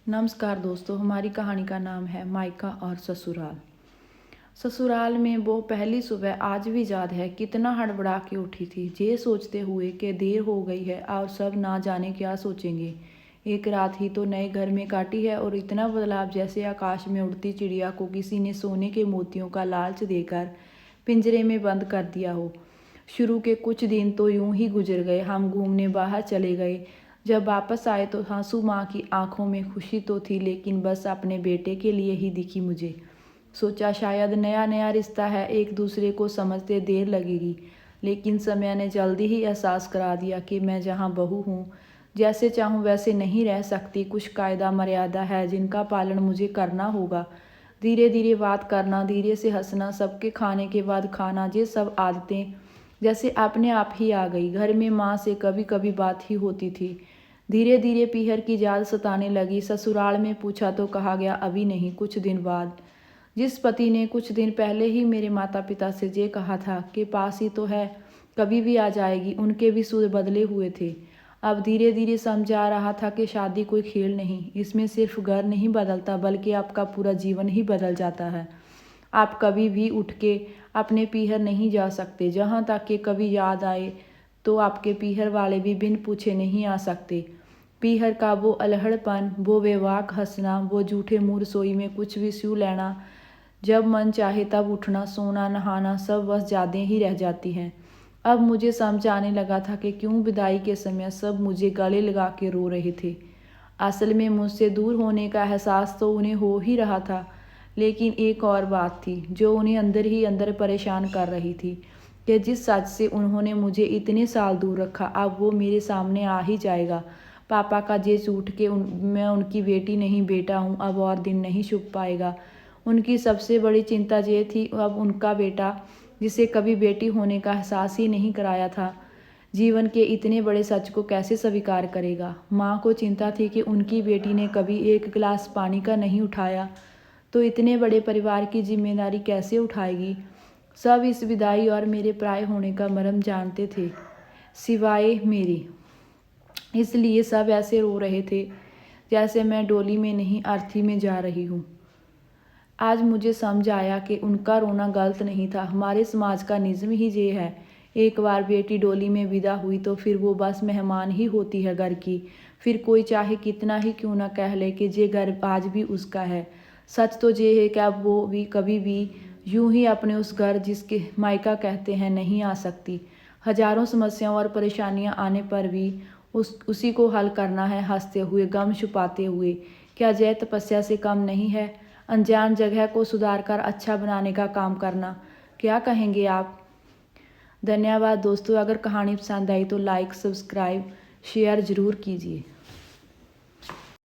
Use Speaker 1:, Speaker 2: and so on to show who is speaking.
Speaker 1: नमस्कार दोस्तों, हमारी कहानी का नाम है मायका और ससुराल। ससुराल में वो पहली सुबह आज भी याद है। कितना हड़बड़ा के उठी थी, ये सोचते हुए कि देर हो गई है और सब ना जाने क्या सोचेंगे। एक रात ही तो नए घर में काटी है और इतना बदलाव जैसे आकाश में उड़ती चिड़िया को किसी ने सोने के मोतियों का लालच देकर पिंजरे में बंद कर दिया हो। शुरू के कुछ दिन तो यूं ही गुजर गए। हम घूमने बाहर चले गए। जब वापस आए तो आंसू माँ की आंखों में खुशी तो थी, लेकिन बस अपने बेटे के लिए ही दिखी मुझे। सोचा शायद नया नया रिश्ता है, एक दूसरे को समझते देर लगेगी, लेकिन समय ने जल्दी ही एहसास करा दिया कि मैं जहाँ बहू हूँ, जैसे चाहूँ वैसे नहीं रह सकती। कुछ कायदा मर्यादा है जिनका पालन मुझे करना होगा। धीरे धीरे बात करना, धीरे से हंसना, सबके खाने के बाद खाना, ये सब आदतें जैसे अपने आप ही आ गई। घर में माँ से कभी कभी बात ही होती थी। धीरे धीरे पीहर की याद सताने लगी। ससुराल में पूछा तो कहा गया अभी नहीं, कुछ दिन बाद। जिस पति ने कुछ दिन पहले ही मेरे माता पिता से ये कहा था कि पास ही तो है, कभी भी आ जाएगी, उनके भी सुर बदले हुए थे। अब धीरे धीरे समझ आ रहा था कि शादी कोई खेल नहीं, इसमें सिर्फ घर नहीं बदलता बल्कि आपका पूरा जीवन ही बदल जाता है। आप कभी भी उठ के अपने पीहर नहीं जा सकते। जहाँ तक कि कभी याद आए तो आपके पीहर वाले भी बिन पूछे नहीं आ सकते। पीहर का वो अलहड़पन, वो बेवाक हंसना, वो झूठे मुँह रसोई में कुछ भी सूं लेना, जब मन चाहे तब उठना, सोना, नहाना, सब बस यादें ही रह जाती हैं। अब मुझे समझ आने लगा था कि क्यों विदाई के समय सब मुझे गले लगा के रो रहे थे। असल में मुझसे दूर होने का एहसास तो उन्हें हो ही रहा था, लेकिन एक और बात थी जो उन्हें अंदर ही अंदर परेशान कर रही थी कि जिस सच से उन्होंने मुझे इतने साल दूर रखा, अब वो मेरे सामने आ ही जाएगा। पापा का ये झूठ के मैं उनकी बेटी नहीं, बेटा हूँ, अब और दिन नहीं छुप पाएगा। उनकी सबसे बड़ी चिंता ये थी, अब उनका बेटा, जिसे कभी बेटी होने का एहसास ही नहीं कराया था, जीवन के इतने बड़े सच को कैसे स्वीकार करेगा। माँ को चिंता थी कि उनकी बेटी ने कभी एक गिलास पानी का नहीं उठाया, तो इतने बड़े परिवार की जिम्मेदारी कैसे उठाएगी। सब इस विदाई और मेरे प्राय होने का मर्म जानते थे, सिवाय मेरी। इसलिए सब ऐसे रो रहे थे जैसे मैं डोली में नहीं, अर्थी में जा रही हूँ। आज मुझे समझ आया कि उनका रोना गलत नहीं था। हमारे समाज का निज़्म ही ये है, एक बार बेटी डोली में विदा हुई तो फिर वो बस मेहमान ही होती है घर की। फिर कोई चाहे कितना ही क्यों ना कह ले कि ये घर आज भी उसका है, सच तो ये है कि अब वो भी कभी भी यूं ही अपने उस घर, जिसके मायका कहते हैं, नहीं आ सकती। हजारों समस्याओं और परेशानियां आने पर भी उसी को हल करना है, हंसते हुए, गम छुपाते हुए। क्या यह तपस्या से कम नहीं है? अनजान जगह को सुधार कर अच्छा बनाने का काम करना। क्या कहेंगे आप? धन्यवाद दोस्तों। अगर कहानी पसंद आई तो लाइक, सब्सक्राइब, शेयर ज़रूर कीजिए।